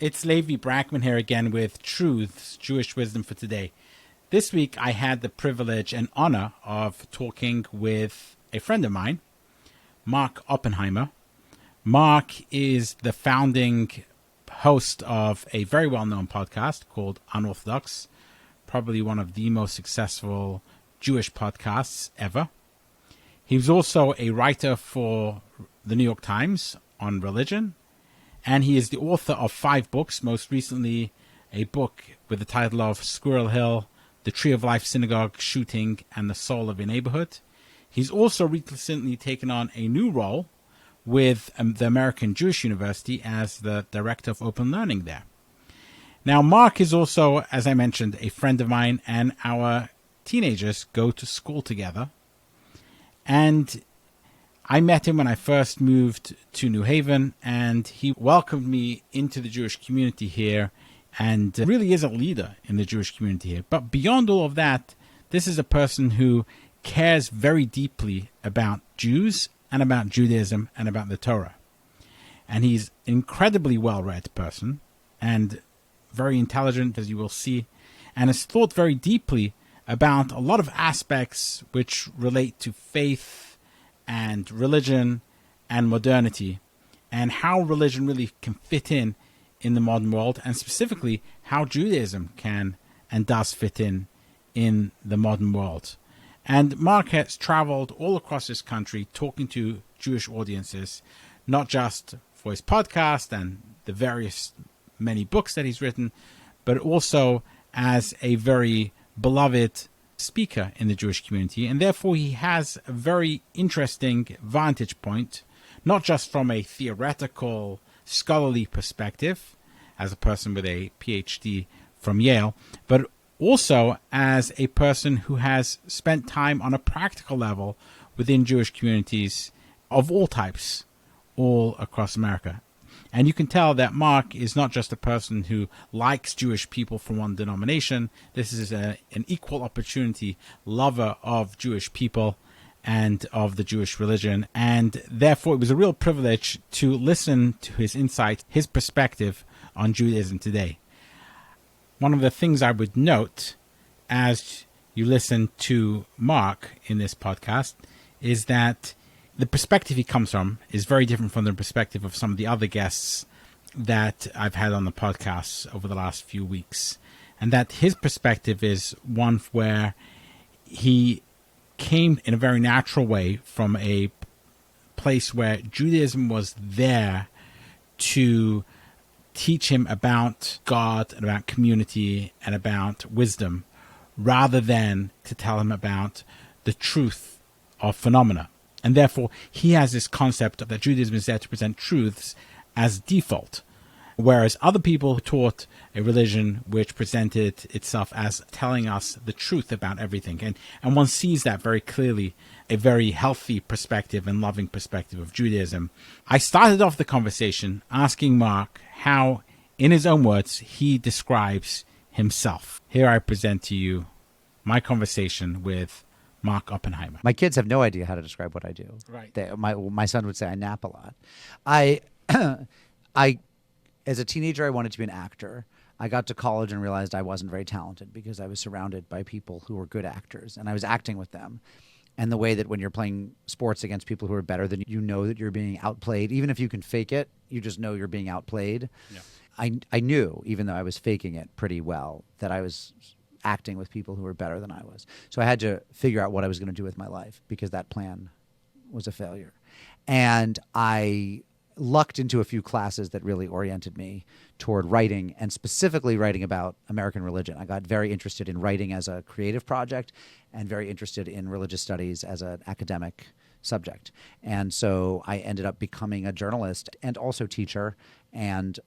It's Levi Brackman here again with Truths, Jewish Wisdom for Today. This week I had the privilege and honor of talking with a friend of mine, Mark Oppenheimer. Mark is the founding host of a very well-known podcast called Non-Orthodox, probably one of the most successful Jewish podcasts ever. He was also a writer for the New York Times on religion, and he is the author of 5 books, most recently a book with the title of Squirrel Hill, The Tree of Life Synagogue Shooting, and the Soul of Your Neighborhood. He's also recently taken on a new role with the American Jewish University as the director of open learning there. Now, Mark is also, as I mentioned, a friend of mine, and our teenagers go to school together. And I met him when I first moved to New Haven, and he welcomed me into the Jewish community here and really is a leader in the Jewish community here. But beyond all of that, this is a person who cares very deeply about Jews and about Judaism and about the Torah. And he's an incredibly well-read person and very intelligent, as you will see, and has thought very deeply about a lot of aspects which relate to faith and religion and modernity, and how religion really can fit in the modern world, and specifically how Judaism can and does fit in the modern world. And Mark has traveled all across this country talking to Jewish audiences, not just for his podcast and the various many books that he's written, but also as a very beloved speaker in the Jewish community. And therefore he has a very interesting vantage point, not just from a theoretical, scholarly perspective, as a person with a Ph.D. from Yale, but also as a person who has spent time on a practical level within Jewish communities of all types, all across America. And you can tell that Mark is not just a person who likes Jewish people from one denomination. This is an equal opportunity lover of Jewish people and of the Jewish religion. And therefore, it was a real privilege to listen to his insight, his perspective on Judaism today. One of the things I would note as you listen to Mark in this podcast is that the perspective he comes from is very different from the perspective of some of the other guests that I've had on the podcast over the last few weeks. And that his perspective is one where he came in a very natural way from a place where Judaism was there to teach him about God and about community and about wisdom, rather than to tell him about the truth of phenomena. And therefore, he has this concept that Judaism is there to present truths as default, whereas other people taught a religion which presented itself as telling us the truth about everything. And one sees that very clearly, a very healthy perspective and loving perspective of Judaism. I started off the conversation asking Mark how, in his own words, he describes himself. Here I present to you my conversation with Mark Oppenheimer. My kids have no idea how to describe what I do. Right. My son would say I nap a lot. I as a teenager, I wanted to be an actor. I got to college and realized I wasn't very talented because I was surrounded by people who were good actors, and I was acting with them. And the way that when you're playing sports against people who are better than you, know that you're being outplayed. Even if you can fake it, you just know you're being outplayed. Yeah. I knew, even though I was faking it pretty well, that I was acting with people who were better than I was. So I had to figure out what I was going to do with my life because that plan was a failure. And I lucked into a few classes that really oriented me toward writing, and specifically writing about American religion. I got very interested in writing as a creative project and very interested in religious studies as an academic subject. And so I ended up becoming a journalist and also teacher and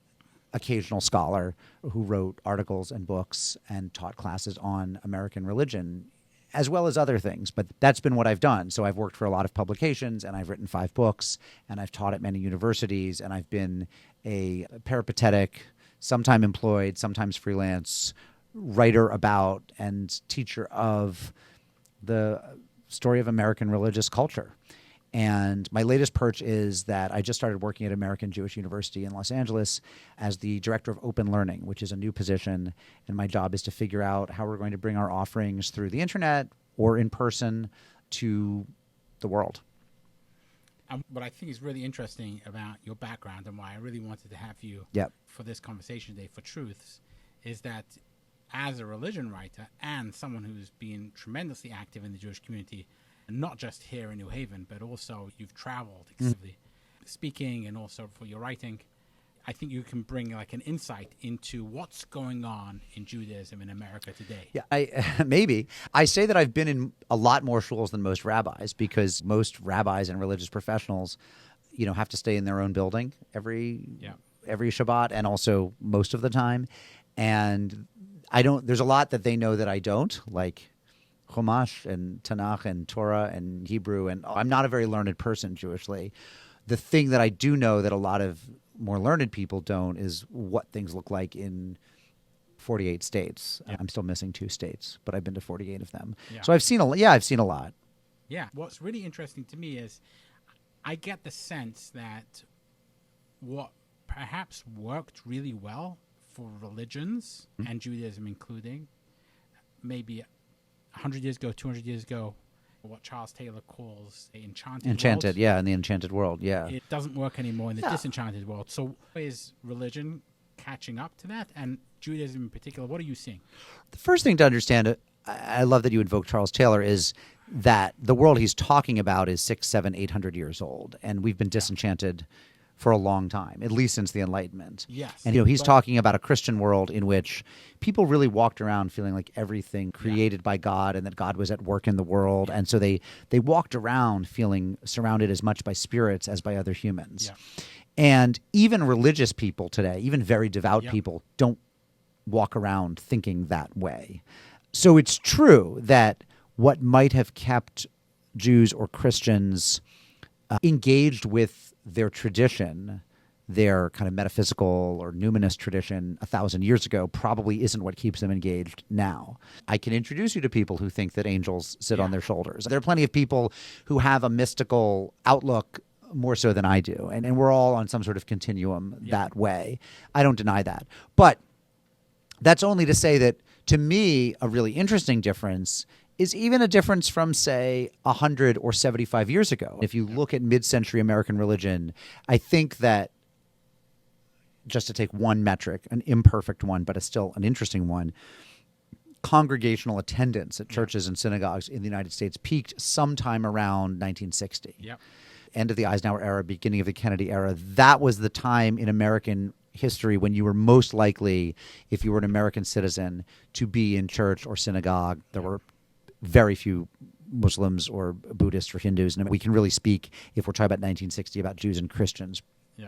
occasional scholar who wrote articles and books and taught classes on American religion, as well as other things. But that's been what I've done. So I've worked for a lot of publications, and I've written 5 books, and I've taught at many universities, and I've been a peripatetic, sometimes employed, sometimes freelance writer about and teacher of the story of American religious culture. And my latest perch is that I just started working at American Jewish University in Los Angeles as the director of open learning, which is a new position. And my job is to figure out how we're going to bring our offerings through the internet or in person to the world. What I think is really interesting about your background and why I really wanted to have you for this conversation today for Truths is that as a religion writer and someone who's been tremendously active in the Jewish community, not just here in New Haven, but also you've traveled extensively speaking and also for your writing, I think you can bring like an insight into what's going on in Judaism in America today. Yeah, maybe. I say that I've been in a lot more shuls than most rabbis because most rabbis and religious professionals, have to stay in their own building every Shabbat and also most of the time. And there's a lot that they know that I don't, like Chumash and Tanakh and Torah and Hebrew, and I'm not a very learned person Jewishly. The thing that I do know that a lot of more learned people don't is what things look like in 48 states. Yeah. I'm still missing 2 states, but I've been to 48 of them. Yeah. So I've seen a lot. Yeah. What's really interesting to me is I get the sense that what perhaps worked really well for religions and Judaism including, maybe 100 years ago, 200 years ago, what Charles Taylor calls the enchanted world. Yeah, in the enchanted world, yeah. It doesn't work anymore in the disenchanted world. So is religion catching up to that? And Judaism in particular, what are you seeing? The first thing to understand, I love that you invoke Charles Taylor, is that the world he's talking about is 600, 700, 800 years old. And we've been disenchanted for a long time, at least since the Enlightenment. Yes. And he's talking about a Christian world in which people really walked around feeling like everything created by God and that God was at work in the world. And so they walked around feeling surrounded as much by spirits as by other humans. Yeah. And even religious people today, even very devout people, don't walk around thinking that way. So it's true that what might have kept Jews or Christians engaged with their tradition, their kind of metaphysical or numinous tradition 1,000 years ago probably isn't what keeps them engaged now. I can introduce you to people who think that angels sit on their shoulders. There are plenty of people who have a mystical outlook more so than I do, and we're all on some sort of continuum that way. I don't deny that. But that's only to say that, to me, a really interesting difference is even a difference from, say, 100 or 75 years ago. If you look at mid-century American religion, I think that, just to take one metric, an imperfect one, but still an interesting one, congregational attendance at churches and synagogues in the United States peaked sometime around 1960. Yep. End of the Eisenhower era, beginning of the Kennedy era. That was the time in American history when you were most likely, if you were an American citizen, to be in church or synagogue. There were very few Muslims or Buddhists or Hindus. And we can really speak, if we're talking about 1960, about Jews and Christians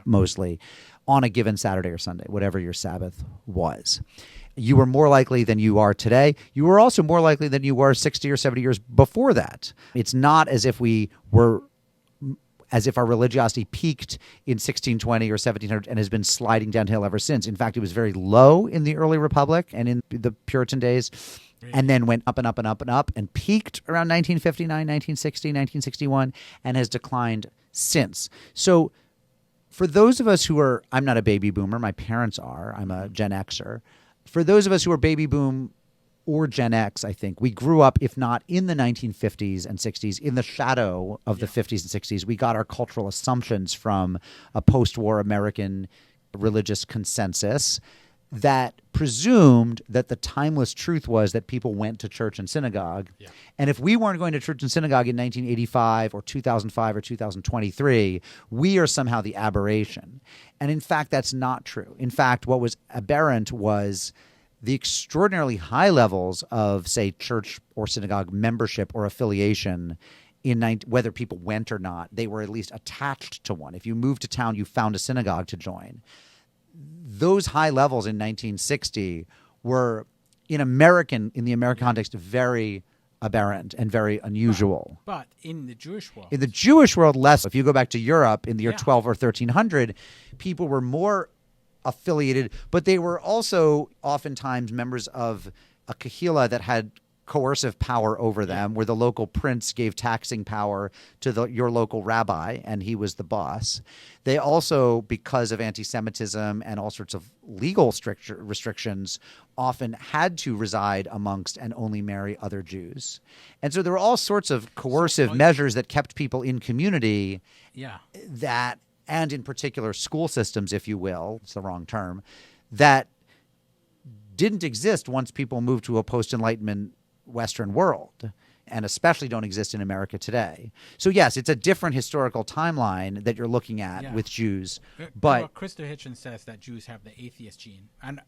mostly, on a given Saturday or Sunday, whatever your Sabbath was. You were more likely than you are today. You were also more likely than you were 60 or 70 years before that. It's not as if our religiosity peaked in 1620 or 1700 and has been sliding downhill ever since. In fact, it was very low in the early Republic and in the Puritan days, and then went up and up and up and up and peaked around 1959, 1960, 1961, and has declined since. So for those of us who are, I'm not a baby boomer, my parents are, I'm a Gen Xer. For those of us who are baby boom or Gen X, I think, we grew up, if not in the 1950s and 60s, in the shadow of the 50s and 60s. We got our cultural assumptions from a post-war American religious consensus that presumed that the timeless truth was that people went to church and synagogue. Yeah. And if we weren't going to church and synagogue in 1985 or 2005 or 2023, we are somehow the aberration. And in fact, that's not true. In fact, what was aberrant was the extraordinarily high levels of, say, church or synagogue membership or affiliation whether people went or not. They were at least attached to one. If you moved to town, you found a synagogue to join. Those high levels in 1960 were, in the American context, very aberrant and very unusual. But in the Jewish world? In the Jewish world, less. If you go back to Europe in the year 12 or 1300, people were more affiliated, but they were also oftentimes members of a kahila that had coercive power over them, where the local prince gave taxing power to your local rabbi, and he was the boss. They also, because of anti-Semitism and all sorts of legal restrictions, often had to reside amongst and only marry other Jews. And so there were all sorts of coercive measures that kept people in community that, and in particular school systems, if you will, it's the wrong term, that didn't exist once people moved to a post-Enlightenment Western world, and especially don't exist in America today. So yes, it's a different historical timeline that you're looking at with Jews. But Christopher Hitchens says that Jews have the atheist gene. And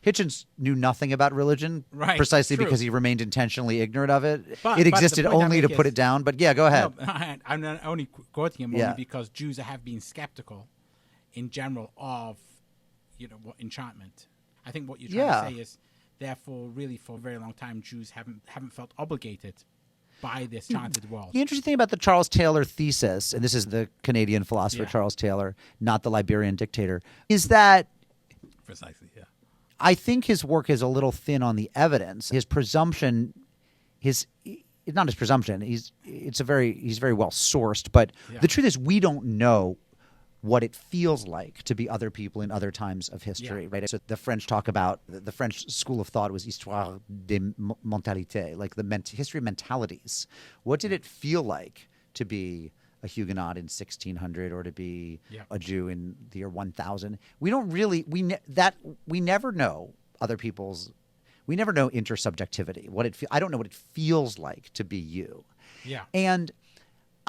Hitchens knew nothing about religion, precisely because he remained intentionally ignorant of it. It existed only to put it down. But yeah, go ahead. No, I'm not only quoting him only because Jews have been skeptical in general of enchantment. I think what you're trying to say is, therefore, really for a very long time, Jews haven't felt obligated by this enchanted world. The interesting thing about the Charles Taylor thesis, and this is the Canadian philosopher Charles Taylor, not the Liberian dictator, is that precisely, I think his work is a little thin on the evidence. His presumption, it's not his presumption. He's very well sourced, but the truth is we don't know what it feels like to be other people in other times of history, right? So the French talk about, the French school of thought was histoire des mentalités, like the history of mentalities. What did it feel like to be a Huguenot in 1600 or to be a Jew in the year 1000? We don't really, we never know other people's, we never know intersubjectivity. I don't know what it feels like to be you. Yeah. And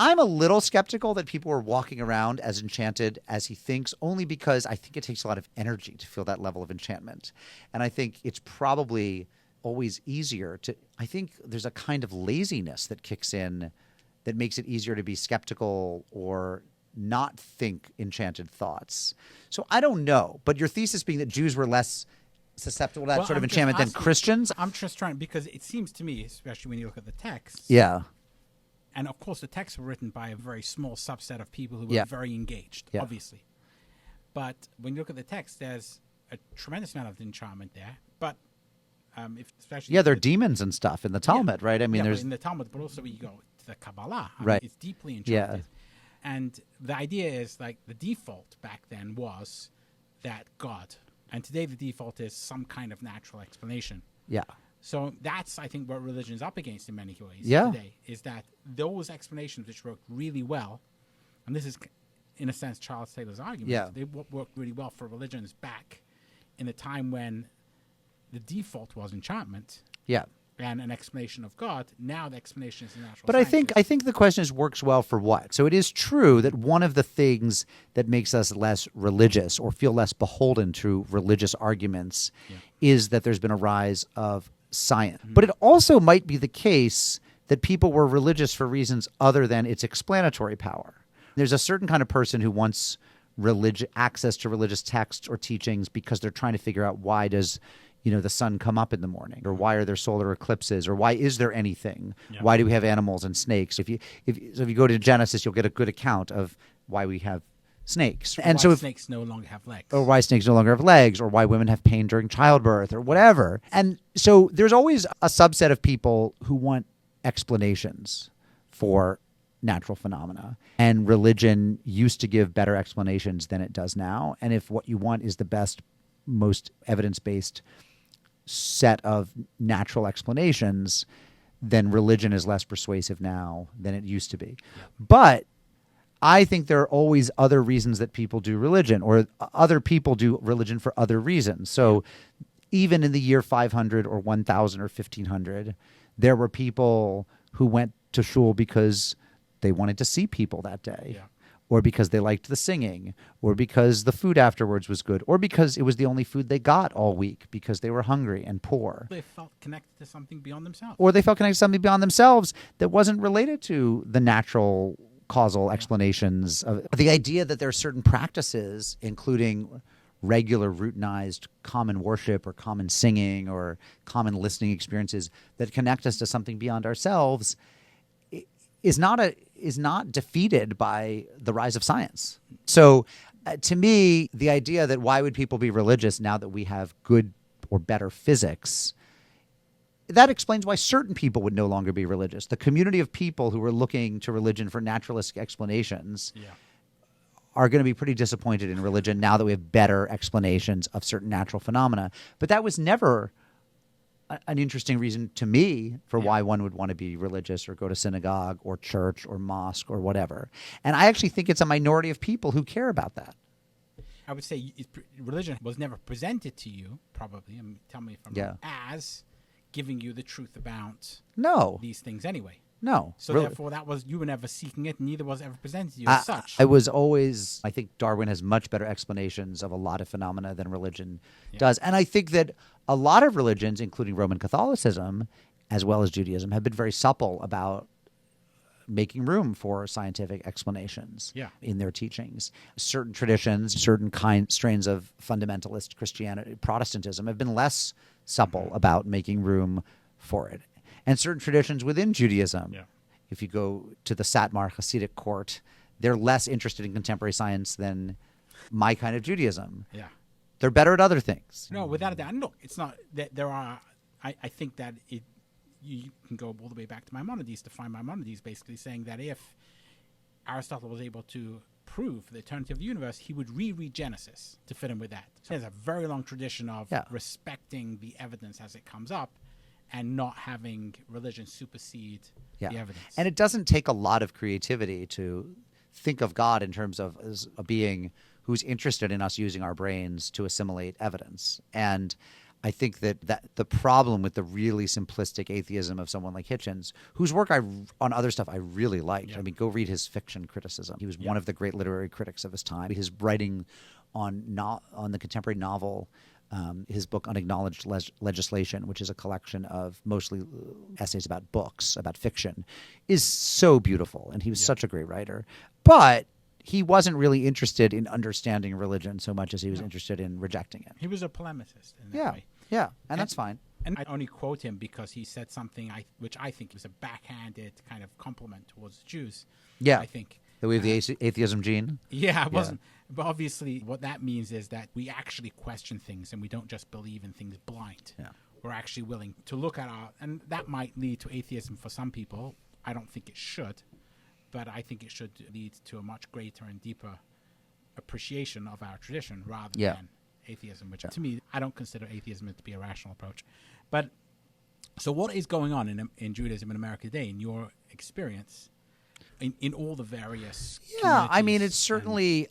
I'm a little skeptical that people are walking around as enchanted as he thinks, only because I think it takes a lot of energy to feel that level of enchantment. And I think it's probably always easier to – I think there's a kind of laziness that kicks in that makes it easier to be skeptical or not think enchanted thoughts. So I don't know. But your thesis being that Jews were less susceptible to that sort of enchantment than Christians? I'm just trying – because it seems to me, especially when you look at the text – and, of course, the texts were written by a very small subset of people who were very engaged, obviously. But when you look at the text, there's a tremendous amount of enchantment there. But especially there are demons and stuff in the Talmud, right? I mean, there's in the Talmud, but also when you go to the Kabbalah, it's deeply enchanted. Yeah. And the idea is, like, the default back then was that God. And today the default is some kind of natural explanation. Yeah. So that's, I think, what religion is up against in many ways today, is that those explanations which worked really well, and this is, in a sense, Charles Taylor's argument, they worked really well for religions back in the time when the default was enchantment and an explanation of God. Now the explanation is the natural But sciences. I think the question is, works well for what? So it is true that one of the things that makes us less religious or feel less beholden to religious arguments is that there's been a rise of science. But it also might be the case that people were religious for reasons other than its explanatory power. There's a certain kind of person who wants access to religious texts or teachings because they're trying to figure out, why does the sun come up in the morning, or why are there solar eclipses, or why is there anything? Why do we have animals and snakes? If you go to Genesis, you'll get a good account of why we have snakes. And so snakes no longer have legs. Or why snakes no longer have legs, or why women have pain during childbirth, or whatever. And so there's always a subset of people who want explanations for natural phenomena. And religion used to give better explanations than it does now. And if what you want is the best, most evidence-based set of natural explanations, then religion is less persuasive now than it used to be. But I think there are always other reasons that people do religion, or other people do religion for other reasons. So even in the year 500 or 1000 or 1500, there were people who went to shul because they wanted to see people that day, or because they liked the singing, or because the food afterwards was good, or because it was the only food they got all week because they were hungry and poor. They felt connected to something beyond themselves. Or they felt connected to something beyond themselves that wasn't related to the natural causal explanations of the idea that there are certain practices, including regular routinized common worship or common singing or common listening experiences that connect us to something beyond ourselves, is not defeated by the rise of science. So to me, the idea that why would people be religious now that we have good or better physics that explains why certain people would no longer be religious. The community of people who were looking to religion for naturalistic explanations are going to be pretty disappointed in religion now that we have better explanations of certain natural phenomena. But that was never an interesting reason to me for why one would want to be religious or go to synagogue or church or mosque or whatever. And I actually think it's a minority of people who care about that. I would say religion was never presented to you, probably, tell me if I'm wrong, as giving you the truth about these things anyway. No. So really. therefore, you were never seeking it, neither was it ever presented to you as such. I was always, I think Darwin has much better explanations of a lot of phenomena than religion does. And I think that a lot of religions, including Roman Catholicism, as well as Judaism, have been very supple about making room for scientific explanations in their teachings. Certain traditions, certain strains of fundamentalist Christianity, Protestantism, have been less supple about making room for it. And certain traditions within Judaism, if you go to the Satmar Hasidic court, they're less interested in contemporary science than my kind of Judaism. Yeah. They're better at other things. No, without a doubt. And look, it's not that there are, I think that you can go all the way back to Maimonides to find Maimonides basically saying that if Aristotle was able to prove the eternity of the universe, he would reread Genesis to fit in with that. So there's a very long tradition of respecting the evidence as it comes up and not having religion supersede the evidence. And it doesn't take a lot of creativity to think of God in terms of as a being who's interested in us using our brains to assimilate evidence. And I think that the problem with the really simplistic atheism of someone like Hitchens, whose work on other stuff I really liked. I mean, go read his fiction criticism. He was one of the great literary critics of his time. His writing on the contemporary novel, his book Unacknowledged Legislation, which is a collection of mostly essays about books, about fiction, is so beautiful. And he was such a great writer. But he wasn't really interested in understanding religion so much as he was interested in rejecting it. He was a polemicist in that way. Yeah, and that's fine. And I only quote him because he said something which I think was a backhanded kind of compliment towards the Jews. Yeah. I think. That we have the atheism gene? Yeah, it wasn't. But obviously what that means is that we actually question things and we don't just believe in things blind. Yeah. We're actually willing to look at and that might lead to atheism for some people. I don't think it should. But I think it should lead to a much greater and deeper appreciation of our tradition rather than atheism, which to me, I don't consider atheism to be a rational approach. But so what is going on in Judaism in America today, in your experience, in all the various I mean, it's certainly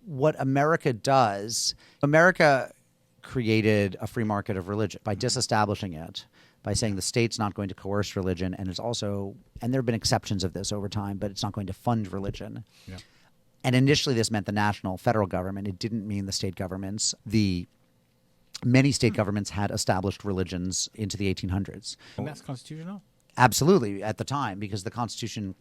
what America does. America created a free market of religion by disestablishing it, by saying the state's not going to coerce religion, and there have been exceptions of this over time, but it's not going to fund religion. Yeah. And initially this meant the federal government. It didn't mean the state governments. Many state governments had established religions into the 1800s. And that's constitutional? Absolutely, at the time, because the Constitution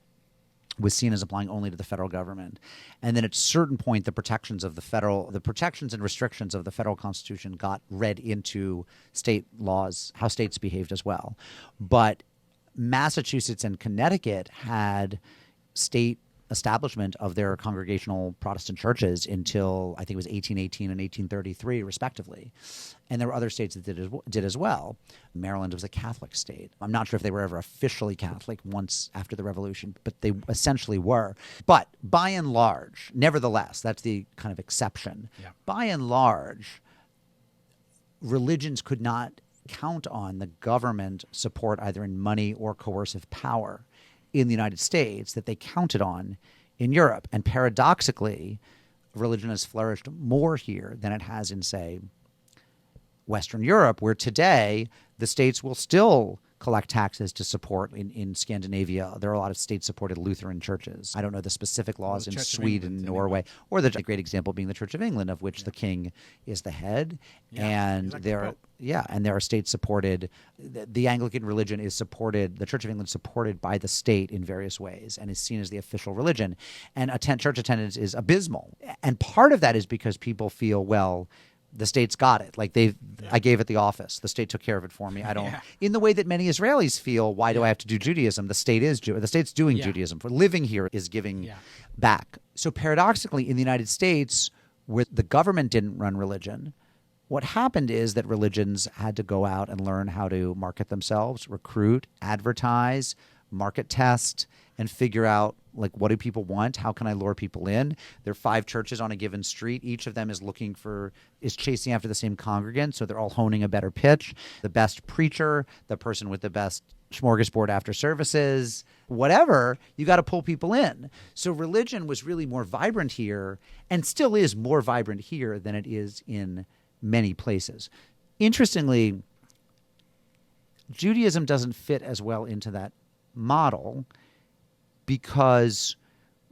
was seen as applying only to the federal government. And then at a certain point, the protections and restrictions of the federal Constitution got read into state laws, how states behaved as well. But Massachusetts and Connecticut had state establishment of their congregational Protestant churches until I think it was 1818 and 1833, respectively. And there were other states that did as well. Maryland was a Catholic state. I'm not sure if they were ever officially Catholic once after the Revolution, but they essentially were. But by and large, nevertheless, that's the kind of exception. Yeah. By and large, religions could not count on the government support either in money or coercive power in the United States that they counted on in Europe. And paradoxically, religion has flourished more here than it has in, say, Western Europe, where today the states will still collect taxes to support. In Scandinavia, there are a lot of state-supported Lutheran churches. I don't know the specific laws in Sweden, Norway, or the great example being the Church of England, of which the king is the head. And there are state-supported. The Anglican religion is supported. The Church of England is supported by the state in various ways and is seen as the official religion. And church attendance is abysmal. And part of that is because people feel, well, the state's got it. Like I gave it the office. The state took care of it for me. I don't. In the way that many Israelis feel, why do I have to do Judaism? The state is the state's doing Judaism. For living here is giving back. So paradoxically, in the United States, where the government didn't run religion, What happened is that religions had to go out and learn how to market themselves, recruit, advertise, market test, and figure out, like, what do people want? How can I lure people in? There are 5 churches on a given street. Each of them is chasing after the same congregant, so they're all honing a better pitch. The best preacher, the person with the best smorgasbord after services, whatever, you got to pull people in. So religion was really more vibrant here, and still is more vibrant here than it is in many places. Interestingly, Judaism doesn't fit as well into that model because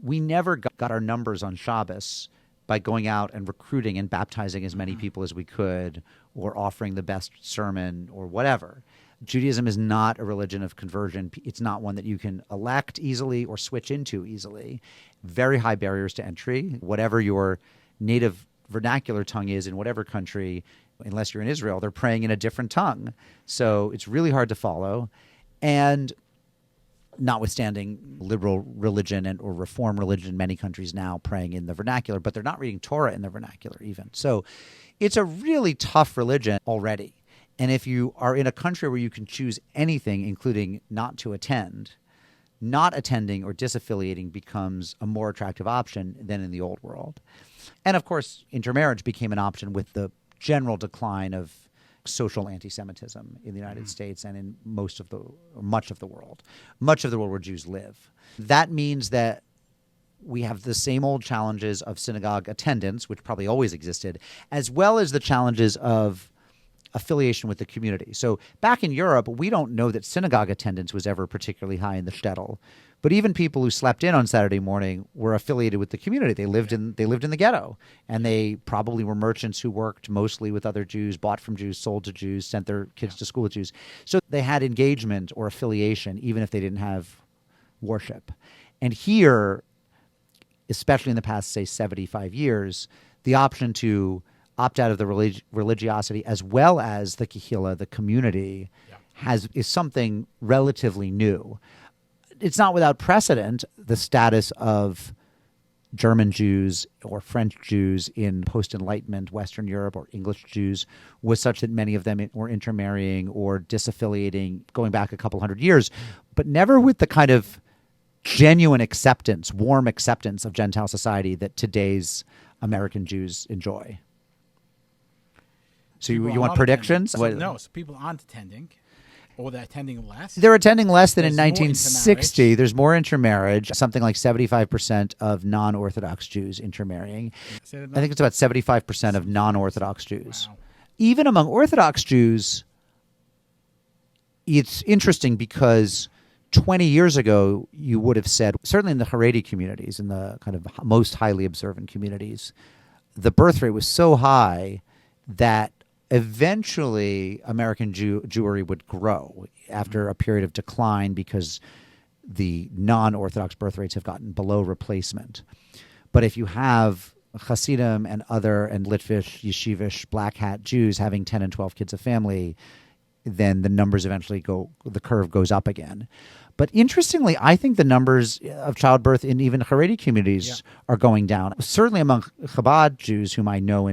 we never got our numbers on Shabbos by going out and recruiting and baptizing as many people as we could, or offering the best sermon or whatever. Judaism is not a religion of conversion. It's not one that you can elect easily or switch into easily. Very high barriers to entry. Whatever your native vernacular tongue is in whatever country, unless you're in Israel, they're praying in a different tongue. So it's really hard to follow. And notwithstanding liberal religion or reform religion in many countries now praying in the vernacular, but they're not reading Torah in the vernacular even. So it's a really tough religion already. And if you are in a country where you can choose anything, including not to attend, not attending or disaffiliating becomes a more attractive option than in the old world. And of course, intermarriage became an option with the general decline of social anti-Semitism in the United States and in much of the world where Jews live. That means that we have the same old challenges of synagogue attendance, which probably always existed, as well as the challenges of affiliation with the community. So back in Europe, we don't know that synagogue attendance was ever particularly high in the shtetl. But even people who slept in on Saturday morning were affiliated with the community. They lived in the ghetto, and they probably were merchants who worked mostly with other Jews, bought from Jews, sold to Jews, sent their kids to school with Jews. So they had engagement or affiliation, even if they didn't have worship. And here, especially in the past, say, 75 years, the option to opt out of the religiosity as well as the kehillah, the community, is something relatively new. It's not without precedent. The status of German Jews or French Jews in post-Enlightenment Western Europe, or English Jews, was such that many of them were intermarrying or disaffiliating going back a couple hundred years, but never with the kind of genuine acceptance, warm acceptance of Gentile society that today's American Jews enjoy. So you want predictions? So people aren't attending. Or they're attending less? They're attending less than in 1960. There's more intermarriage. Something like 75% of non-Orthodox Jews intermarrying. I think it's about 75% of non-Orthodox Jews. Wow. Even among Orthodox Jews, it's interesting because 20 years ago, you would have said, certainly in the Haredi communities, in the kind of most highly observant communities, the birth rate was so high that eventually American Jewry would grow after a period of decline because the non-Orthodox birth rates have gotten below replacement. But if you have Hasidim and Litvish, Yeshivish, Black Hat Jews having 10 and 12 kids a family, then the numbers eventually the curve goes up again. But interestingly, I think the numbers of childbirth in even Haredi communities are going down. Certainly among Chabad Jews, whom I know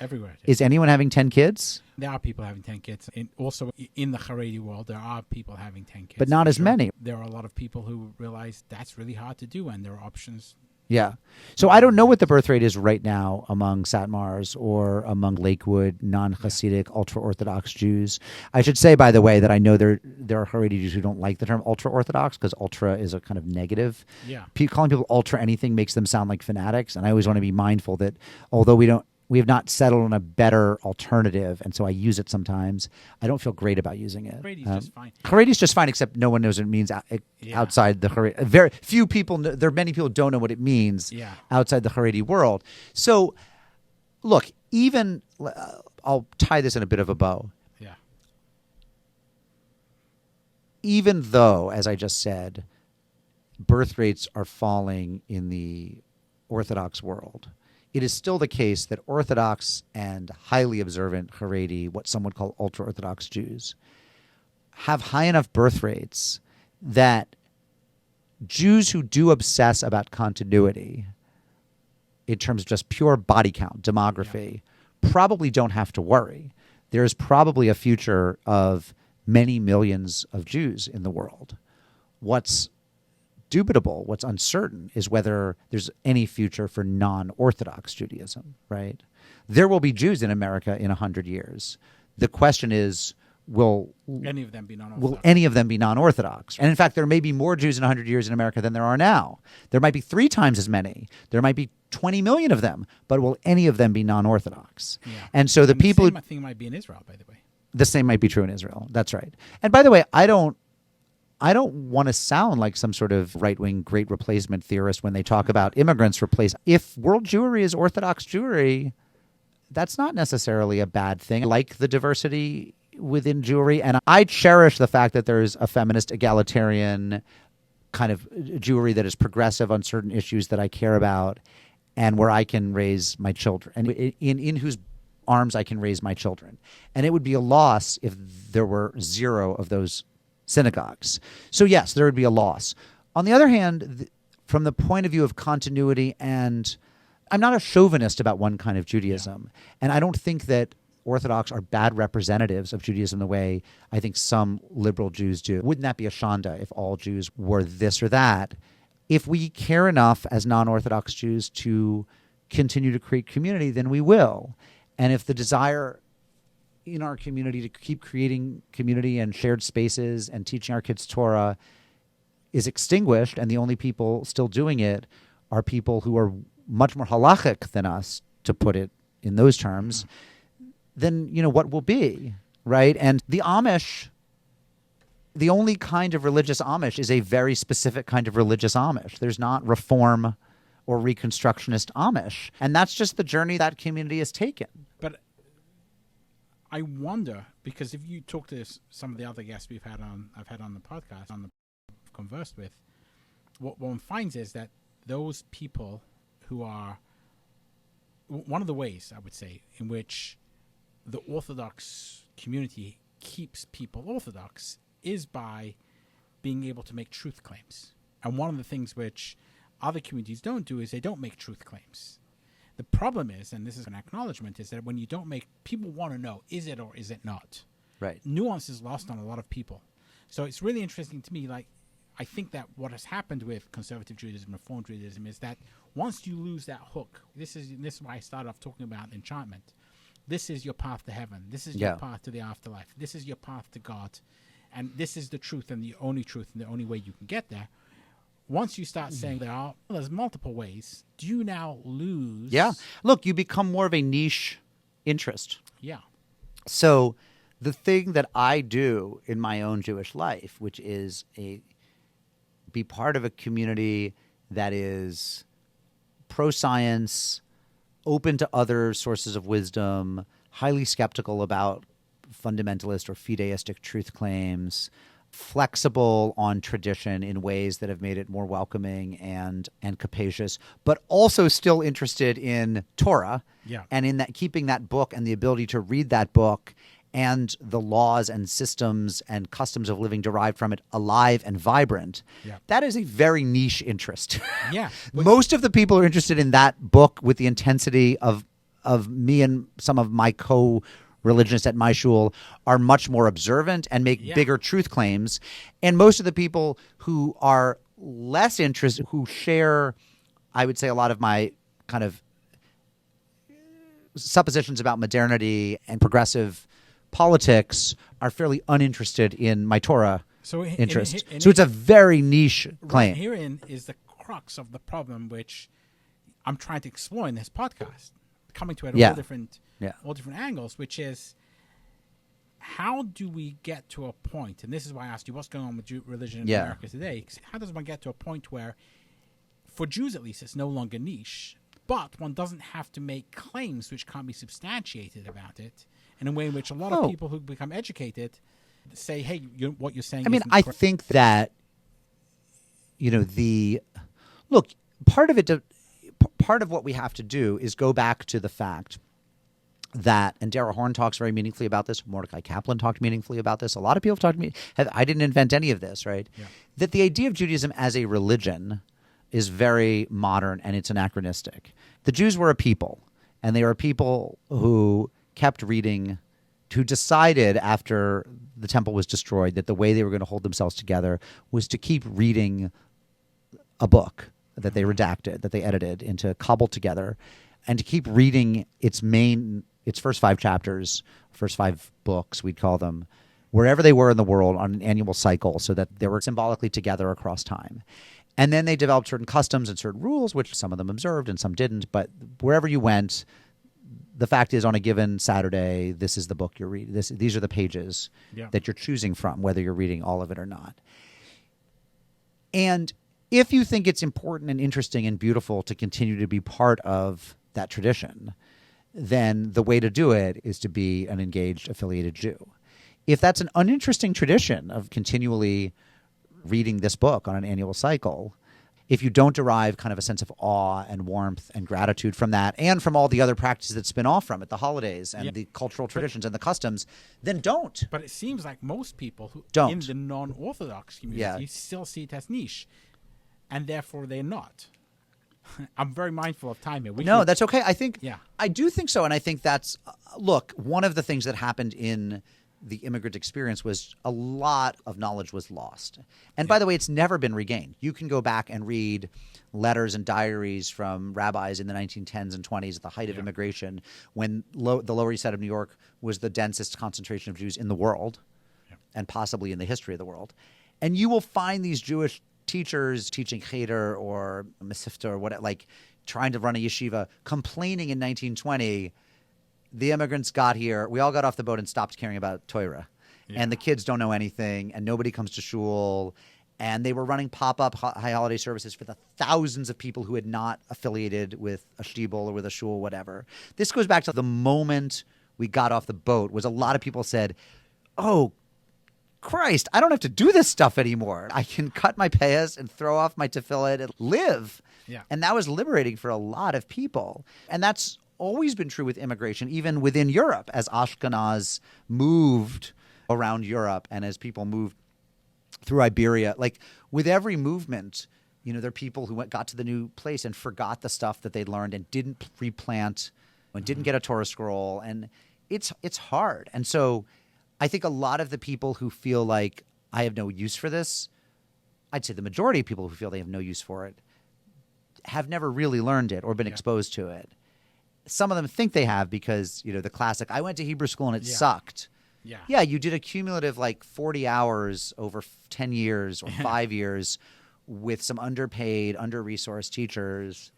everywhere. Is anyone having 10 kids? There are people having 10 kids. Also in the Haredi world, there are people having 10 kids. But not as many. There are a lot of people who realize that's really hard to do, and there are options. Yeah. So I don't know what the birth rate is right now among Satmars or among Lakewood, non-Hasidic, ultra-Orthodox Jews. I should say, by the way, that I know there are Haredi Jews who don't like the term ultra-Orthodox because ultra is a kind of negative. Yeah. Calling people ultra anything makes them sound like fanatics, and I always want to be mindful that although we have not settled on a better alternative, and so I use it sometimes. I don't feel great about using it. Haredi's just fine. Haredi's just fine, except no one knows what it means outside the Haredi. Very few people. There are many people who don't know what it means outside the Haredi world. So, look, even I'll tie this in a bit of a bow. Yeah. Even though, as I just said, birth rates are falling in the Orthodox world, it is still the case that Orthodox and highly observant Haredi, what some would call ultra-Orthodox Jews, have high enough birth rates that Jews who do obsess about continuity in terms of just pure body count, demography, probably don't have to worry. There's probably a future of many millions of Jews in the world. What's dubitable, what's uncertain, is whether there's any future for non-Orthodox Judaism, right? There will be Jews in America in 100 years. The question is, will any of them be non-Orthodox? Will any of them be non-Orthodox? And in fact, there may be more Jews in 100 years in America than there are now. There might be 3 times as many. There might be 20 million of them. But will any of them be non-Orthodox? Yeah. And so the people same thing might be in Israel, by the way. The same might be true in Israel. That's right. And by the way, I don't want to sound like some sort of right-wing great replacement theorist when they talk about immigrants replace. If world Jewry is Orthodox Jewry, that's not necessarily a bad thing. I like the diversity within Jewry, and I cherish the fact that there's a feminist, egalitarian kind of Jewry that is progressive on certain issues that I care about, and where I can raise my children, and in whose arms I can raise my children. And it would be a loss if there were 0 of those synagogues. So yes, there would be a loss. On the other hand, from the point of view of continuity, and I'm not a chauvinist about one kind of Judaism, and I don't think that Orthodox are bad representatives of Judaism the way I think some liberal Jews do. Wouldn't that be a shanda if all Jews were this or that? If we care enough as non-Orthodox Jews to continue to create community, then we will. And if the desire in our community to keep creating community and shared spaces and teaching our kids Torah is extinguished, and the only people still doing it are people who are much more halachic than us, to put it in those terms, then, what will be, right? And the Amish, the only kind of religious Amish is a very specific kind of religious Amish. There's not Reform or Reconstructionist Amish. And that's just the journey that community has taken. But I wonder, because if you talk to some of the other guests I've had on the podcast, conversed with, what one finds is that those people who are, one of the ways, I would say, in which the Orthodox community keeps people Orthodox is by being able to make truth claims. And one of the things which other communities don't do is they don't make truth claims. The problem is, and this is an acknowledgement, is that when you don't make, people want to know, is it or is it not? Right. Nuance is lost on a lot of people. So it's really interesting to me, I think that what has happened with conservative Judaism, Reform Judaism, is that once you lose that hook, this is why I started off talking about enchantment. This is your path to heaven. This is your path to the afterlife. This is your path to God. And this is the truth and the only way you can get there. Once you start saying there's multiple ways, do you now lose? Yeah. Look, you become more of a niche interest. Yeah. So the thing that I do in my own Jewish life, which is be part of a community that is pro-science, open to other sources of wisdom, highly skeptical about fundamentalist or fideistic truth claims, flexible on tradition in ways that have made it more welcoming and capacious, but also still interested in Torah, and in that, keeping that book and the ability to read that book and the laws and systems and customs of living derived from it alive and vibrant. That is a very niche interest. Most of the people who are interested in that book with the intensity of me and some of my co-religionists at my shul are much more observant and make bigger truth claims. And most of the people who are less interested, who share, I would say, a lot of my kind of suppositions about modernity and progressive politics, are fairly uninterested in my Torah interest. So it's a very niche claim. Right, herein is the crux of the problem, which I'm trying to explore in this podcast, coming to it all different angles, which is, how do we get to a point, and this is why I asked you what's going on with religion in America today, how does one get to a point where, for Jews at least, it's no longer niche, but one doesn't have to make claims which can't be substantiated about it, in a way in which a lot of people who become educated say, hey, what you're saying isn't I correct. think that, part of what we have to do is go back to the fact that, and Dara Horn talks very meaningfully about this, Mordecai Kaplan talked meaningfully about this, a lot of people have talked to me, I didn't invent any of this, right? That the idea of Judaism as a religion is very modern and it's anachronistic. The Jews were a people. And they are people who kept reading, who decided after the temple was destroyed that the way they were going to hold themselves together was to keep reading a book that they redacted, that they edited into, cobbled together, and to keep reading its first 5 chapters, first 5 books, we'd call them, wherever they were in the world on an annual cycle, so that they were symbolically together across time. And then they developed certain customs and certain rules, which some of them observed and some didn't. But wherever you went, the fact is, on a given Saturday, this is the book you're reading. These are the pages that you're choosing from, whether you're reading all of it or not. And if you think it's important and interesting and beautiful to continue to be part of that tradition, then the way to do it is to be an engaged, affiliated Jew. If that's an uninteresting tradition of continually reading this book on an annual cycle, if you don't derive kind of a sense of awe and warmth and gratitude from that, and from all the other practices that spin off from it, the holidays and the cultural traditions and the customs, then don't. But it seems like most people who don't. In the non-Orthodox community still see it as niche, and therefore they're not. I'm very mindful of time here. That's okay. I do think so, and I think that's look, one of the things that happened in the immigrant experience was a lot of knowledge was lost. And by the way, it's never been regained. You can go back and read letters and diaries from rabbis in the 1910s and 20s at the height of immigration, when the Lower East Side of New York was the densest concentration of Jews in the world, and possibly in the history of the world. And you will find these Jewish teachers teaching cheder or mesifta or whatever, like trying to run a yeshiva, complaining in 1920, the immigrants got here, we all got off the boat and stopped caring about Torah. And the kids don't know anything, and nobody comes to shul. And they were running pop-up high holiday services for the thousands of people who had not affiliated with a shtibel or with a shul, whatever. This goes back to the moment we got off the boat, was a lot of people said, oh, Christ, I don't have to do this stuff anymore. I can cut my payas and throw off my tefillin and live. Yeah. And that was liberating for a lot of people. And that's always been true with immigration, even within Europe, as Ashkenaz moved around Europe and as people moved through Iberia. Like with every movement, there are people who got to the new place and forgot the stuff that they'd learned and didn't replant and didn't get a Torah scroll. And it's hard. And so I think a lot of the people who feel like I have no use for this, I'd say the majority of people who feel they have no use for it, have never really learned it or been exposed to it. Some of them think they have because, the classic, I went to Hebrew school and it sucked. Yeah, you did a cumulative 40 hours over 10 years or 5 years with some underpaid, under-resourced teachers.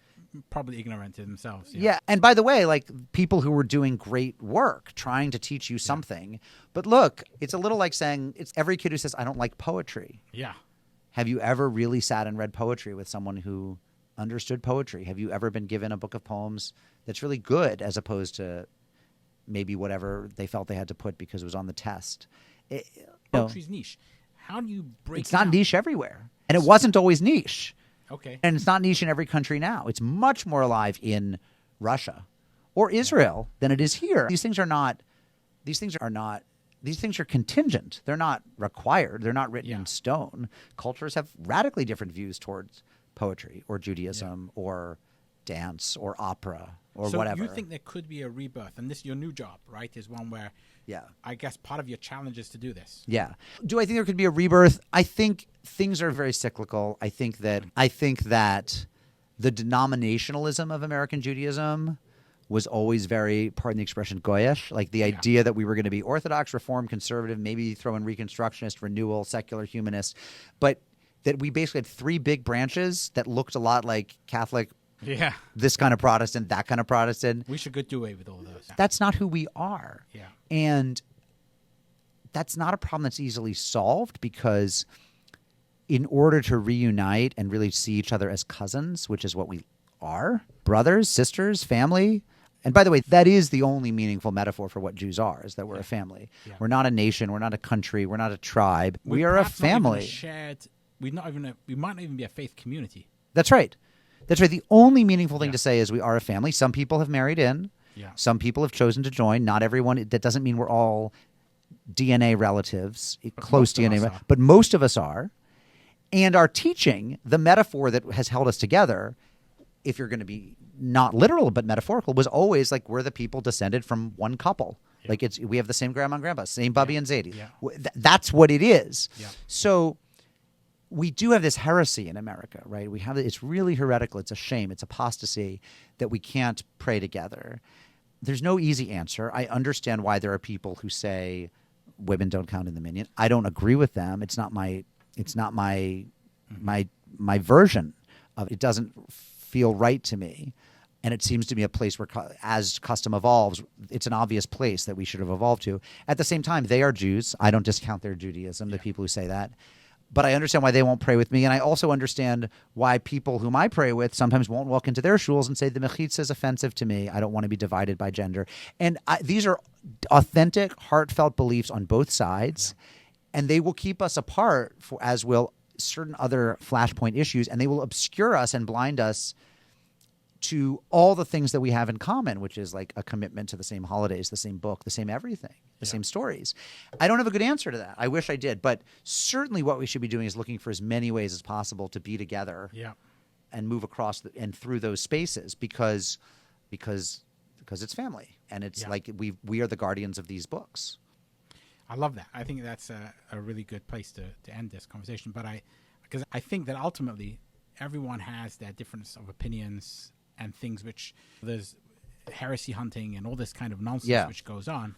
Probably ignorant to themselves. Yeah, and by the way, people who were doing great work trying to teach you something. But look, it's a little like saying, it's every kid who says, I don't like poetry. Yeah. Have you ever really sat and read poetry with someone who understood poetry? Have you ever been given a book of poems that's really good as opposed to maybe whatever they felt they had to put because it was on the test? Poetry's niche. How do you break It's not niche everywhere. And it wasn't always niche. Okay. And it's not niche in every country now. It's much more alive in Russia or Israel than it is here. These things are contingent. They're not required. They're not written in stone. Cultures have radically different views towards poetry or Judaism or dance or opera or whatever. So you think there could be a rebirth, and this your new job, right, is one where I guess part of your challenge is to do this. Yeah. Do I think there could be a rebirth? I think things are very cyclical. I think that the denominationalism of American Judaism was always very, pardon the expression, goyish. Like the idea that we were going to be Orthodox, Reform, Conservative, maybe throw in Reconstructionist, Renewal, Secular, Humanist, but that we basically had 3 big branches that looked a lot like Catholic, this kind of Protestant, that kind of Protestant. We should do away with all those. That's not who we are. Yeah. And that's not a problem that's easily solved, because in order to reunite and really see each other as cousins, which is what we are, brothers, sisters, family. And by the way, that is the only meaningful metaphor for what Jews are, is that we're a family. Yeah. We're not a nation. We're not a country. We're not a tribe. We are a family. We might not even be a faith community. That's right. That's right. The only meaningful thing to say is we are a family. Some people have married in. Yeah. Some people have chosen to join. Not everyone. That doesn't mean we're all DNA relatives, close DNA, but most of us are. And our teaching, the metaphor that has held us together, if you're going to be not literal but metaphorical, was always like we're the people descended from one couple. Yeah. Like we have the same grandma and grandpa, same Bubby and Zadie. Yeah. That's what it is. Yeah. So we do have this heresy in America, right? We have it's really heretical. It's a shame. It's apostasy that we can't pray together. There's no easy answer. I understand why there are people who say women don't count in the minyan. I don't agree with them. It's not my version of it. It doesn't feel right to me. And it seems to me a place where, as custom evolves, it's an obvious place that we should have evolved to. At the same time, they are Jews. I don't discount their Judaism, the people who say that. But I understand why they won't pray with me. And I also understand why people whom I pray with sometimes won't walk into their shuls and say, the mechitza is offensive to me. I don't want to be divided by gender. And these are authentic, heartfelt beliefs on both sides. Yeah. And they will keep us apart, as will certain other flashpoint issues. And they will obscure us and blind us to all the things that we have in common, which is like a commitment to the same holidays, the same book, the same everything, the same stories. I don't have a good answer to that. I wish I did. But certainly what we should be doing is looking for as many ways as possible to be together and move across and through those spaces because it's family. And it's like we are the guardians of these books. I love that. I think that's a really good place to end this conversation. But because I think that ultimately everyone has their difference of opinions and things which there's heresy hunting and all this kind of nonsense which goes on,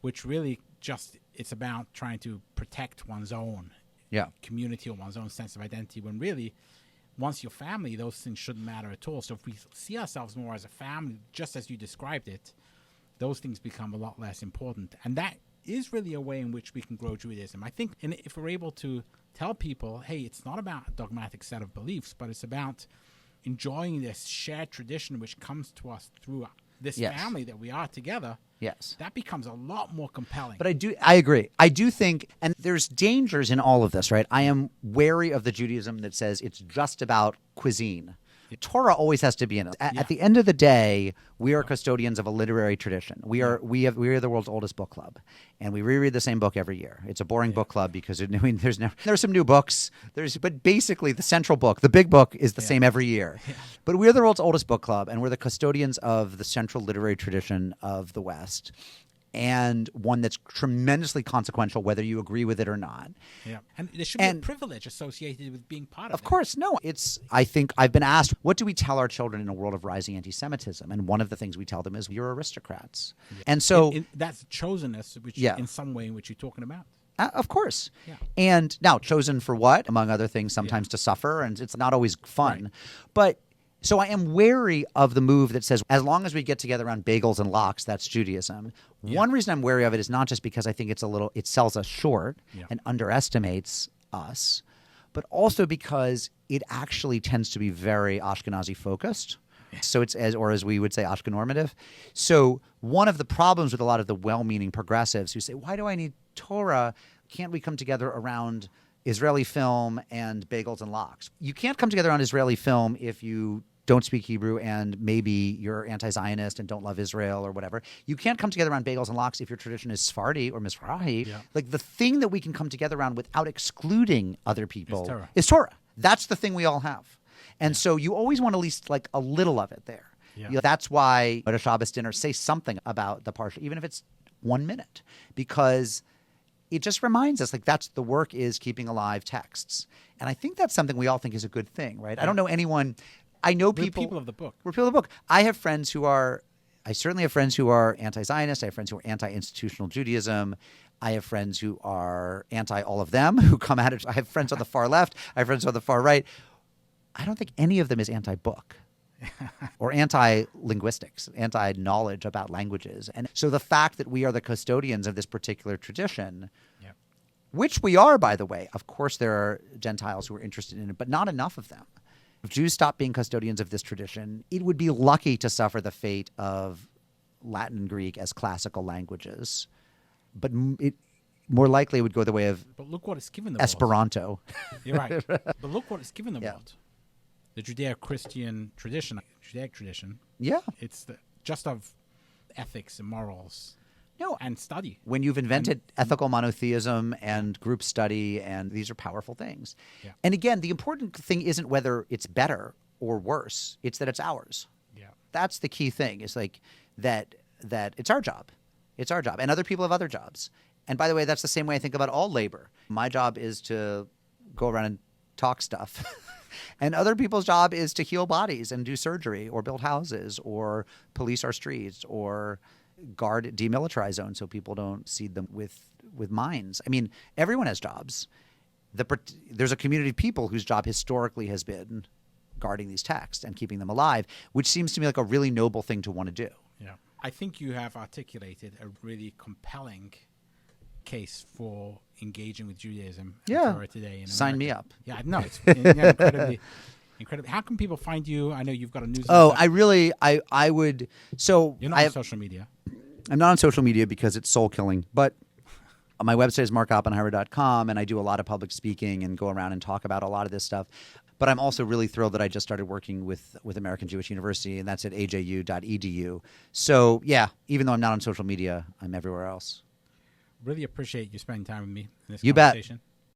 which really just it's about trying to protect one's own community or one's own sense of identity, when really once you're family, those things shouldn't matter at all. So if we see ourselves more as a family, just as you described it, those things become a lot less important. And that is really a way in which we can grow Judaism. I think if we're able to tell people, hey, it's not about a dogmatic set of beliefs, but it's about enjoying this shared tradition which comes to us through this family that we are together, that becomes a lot more compelling. But I agree. I do think, and there's dangers in all of this, right? I am wary of the Judaism that says it's just about cuisine. Torah always has to be in it. At the end of the day, we are custodians of a literary tradition. We are the world's oldest book club, and we reread the same book every year. It's a boring book club because there's some new books. But basically the central book, the big book, is the same every year. Yeah. But we are the world's oldest book club, and we're the custodians of the central literary tradition of the West. And one that's tremendously consequential, whether you agree with it or not. Yeah, and there should be a privilege associated with being part of it. Of course, no. I think I've been asked, what do we tell our children in a world of rising anti-Semitism? And one of the things we tell them is, you're aristocrats. Yeah. And so that's chosenness, which in some way in which you're talking about. Of course. Yeah. And now, chosen for what? Among other things, sometimes to suffer, and it's not always fun. Right. But so I am wary of the move that says, as long as we get together around bagels and lox, that's Judaism. Yeah. One reason I'm wary of it is not just because I think it sells us short and underestimates us, but also because it actually tends to be very Ashkenazi focused. Yeah. So it's as we would say, Ashkenormative. So one of the problems with a lot of the well-meaning progressives who say, why do I need Torah? Can't we come together around Israeli film and bagels and lox? You can't come together on Israeli film if you don't speak Hebrew and maybe you're anti-Zionist and don't love Israel or whatever. You can't come together around bagels and lox if your tradition is Sephardi or Mizrahi. Yeah. Like the thing that we can come together around without excluding other people is Torah. That's the thing we all have. And so you always want at least like a little of it there. Yeah. That's why at a Shabbos dinner, say something about the parsha, even if it's 1 minute, because it just reminds us, like, that's the work is keeping alive texts. And I think that's something we all think is a good thing, right? Yeah. I don't know anyone. I know people. We're people of the book. We're people of the book. I certainly have friends who are anti-Zionist. I have friends who are anti-institutional Judaism. I have friends who are anti all of them, who come at it. I have friends on the far left. I have friends on the far right. I don't think any of them is anti-book. Or anti-linguistics, anti-knowledge about languages. And so the fact that we are the custodians of this particular tradition, which we are, by the way, of course there are Gentiles who are interested in it, but not enough of them. If Jews stop being custodians of this tradition, it would be lucky to suffer the fate of Latin and Greek as classical languages. But it more likely would go the way of but look what it's given the Esperanto. World. You're right. But look what it's given the world. The Judeo-Christian tradition, Judaic tradition. Yeah. It's just of ethics and morals. No, and study. When you've invented ethical monotheism and group study, and these are powerful things. Yeah. And again, the important thing isn't whether it's better or worse. It's that it's ours. Yeah. That's the key thing, is like that it's our job. It's our job. And other people have other jobs. And by the way, that's the same way I think about all labor. My job is to go around and talk stuff. And other people's job is to heal bodies and do surgery or build houses or police our streets or guard demilitarized zones so people don't seed them with mines. I mean, everyone has jobs. There's a community of people whose job historically has been guarding these texts and keeping them alive, which seems to me like a really noble thing to want to do. Yeah. I think you have articulated a really compelling case for engaging with Judaism and Torah today. In Sign America. me up. Yeah, no, it's incredibly. How can people find you? I know you've got a newsletter. Oh, I would. So You're not on social media. I'm not on social media because it's soul killing, but my website is markoppenheimer.com, and I do a lot of public speaking and go around and talk about a lot of this stuff. But I'm also really thrilled that I just started working with American Jewish University, and that's at aju.edu. So, yeah, even though I'm not on social media, I'm everywhere else. Really appreciate you spending time with me in this You bet. conversation.